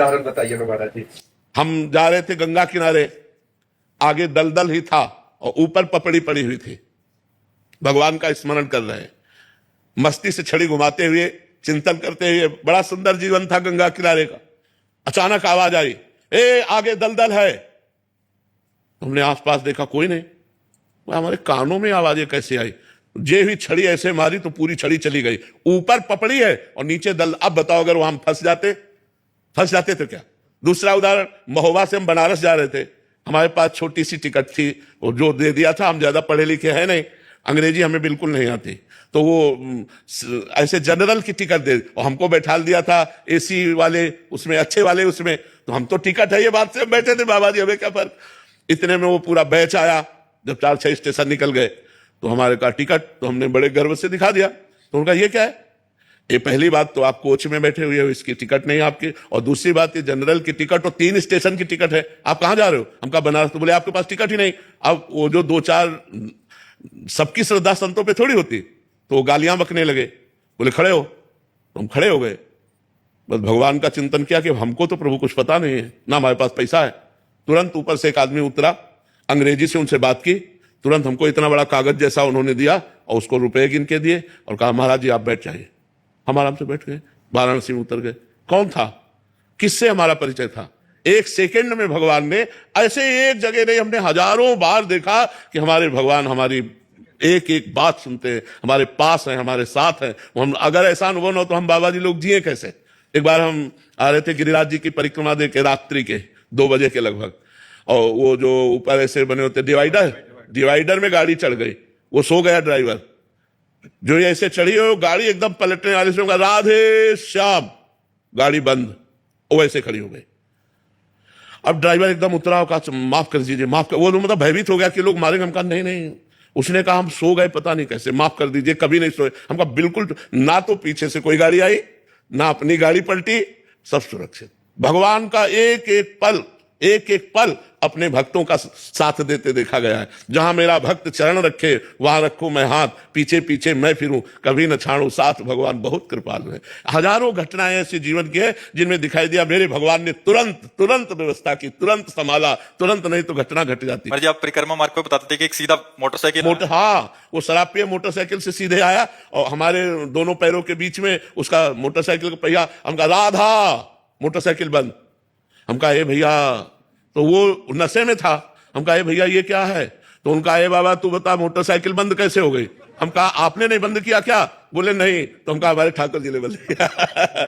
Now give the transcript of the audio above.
उदाहरण बताइए ना महाराज जी। हम जा रहे थे गंगा किनारे, आगे दलदल ही था और ऊपर पपड़ी पड़ी हुई थी। भगवान का स्मरण कर रहे हैं, मस्ती से छड़ी घुमाते हुए, चिंतन करते हुए। बड़ा सुंदर जीवन था गंगा किनारे का। अचानक आवाज आई, ए आगे दलदल है। हमने आसपास देखा, कोई नहीं। हमारे कानों में आवाजें कैसे आई? जे हुई छड़ी ऐसे मारी तो पूरी छड़ी चली गई। ऊपर पपड़ी है और नीचे दल। अब बताओ, अगर वहां फंस जाते तो क्या? दूसरा उदाहरण, महोबा से हम बनारस जा रहे थे। हमारे पास छोटी सी टिकट थी, वो जो दे दिया था। हम ज्यादा पढ़े लिखे हैं नहीं, अंग्रेजी हमें बिल्कुल नहीं आती, तो वो ऐसे जनरल की टिकट दे और हमको बैठा दिया था एसी वाले उसमें, अच्छे वाले उसमें। तो हम तो टिकट है ये बात से बैठे थे, बाबा जी हमें क्या फर्क। इतने में वो पूरा बैच आया। जब 4-6 स्टेशन निकल गए तो हमारे का टिकट, तो हमने बड़े गर्व से दिखा दिया। तो उनका ये क्या है? ये पहली बात तो आप कोच में बैठे हुए हो, इसकी टिकट नहीं आपकी। और दूसरी बात, ये जनरल की टिकट और 3 स्टेशन की टिकट है। आप कहां जा रहे हो? हमका बनारस। तो बोले आपके पास टिकट ही नहीं। अब वो जो 2-4 सबकी श्रद्धा संतों पे थोड़ी होती, तो वो गालियां बकने लगे। बोले खड़े हो, तो हम खड़े हो गए। बस भगवान का चिंतन किया कि हमको तो प्रभु कुछ पता नहीं है, ना हमारे पास पैसा है। तुरंत ऊपर से एक आदमी उतरा, अंग्रेजी से उनसे बात की। तुरंत हमको इतना बड़ा कागज जैसा उन्होंने दिया और उसको रुपए गिन के दिए और कहा महाराज जी आप बैठ जाइए। हम आराम से बैठ गए, वाराणसी में उतर गए। कौन था, किससे हमारा परिचय था? 1 सेकंड में भगवान ने, ऐसे एक जगह नहीं, हमने हजारों बार देखा कि हमारे भगवान हमारी एक एक बात सुनते हैं, हमारे पास हैं, हमारे साथ हैं। हम अगर ऐसा अनुभव न हो तो हम बाबा जी लोग जिए कैसे? एक बार हम आ रहे थे गिरिराज जी की परिक्रमा दे के, रात्रि के 2 बजे के लगभग, और वो जो ऊपर ऐसे बने होते डिवाइडर में गाड़ी चढ़ गई। वो सो गया ड्राइवर। जो ये ऐसे चढ़ी हो गाड़ी, एकदम पलटने वाले से राधे श्याम, गाड़ी बंद, वो ऐसे खड़ी हो गई। अब ड्राइवर एकदम उतरा, कहा माफ कर दीजिए, माफ कर। वो मतलब भयभीत हो गया कि लोग मारेंगे। हम कहा नहीं नहीं। उसने कहा हम सो गए, पता नहीं कैसे, माफ कर दीजिए, कभी नहीं सोए। हम कहा बिल्कुल ना, तो पीछे से कोई गाड़ी आई, ना अपनी गाड़ी पलटी, सब सुरक्षित। भगवान का एक एक पल अपने भक्तों का साथ देते देखा गया है। जहां मेरा भक्त चरण रखे वहां रखूं मैं हाथ, पीछे पीछे मैं फिरूं, कभी न छाड़ू साथ। भगवान बहुत कृपालु है। हजारों घटनाएं ऐसी जीवन की है जिनमें दिखाई दिया मेरे भगवान ने तुरंत व्यवस्था की, तुरंत संभाला। तुरंत नहीं तो घटना घट जाती। जी आप परिक्रमा मार्ग पर बताते थे कि एक सीधा मोटरसाइकिल हाँ, वो शराब पिए मोटरसाइकिल से सीधे आया और हमारे दोनों पैरों के बीच में उसका मोटरसाइकिल का पहिया। हम कहा राधा, मोटरसाइकिल बंद। हम कहा ए भैया, तो वो नशे में था। हम कहा ए भैया ये क्या है? तो उनका ए बाबा तू बता मोटरसाइकिल बंद कैसे हो गई? हम कहा आपने नहीं बंद किया क्या? बोले नहीं। तो हम कहा हमारे ठाकुर जी ने बंद किया।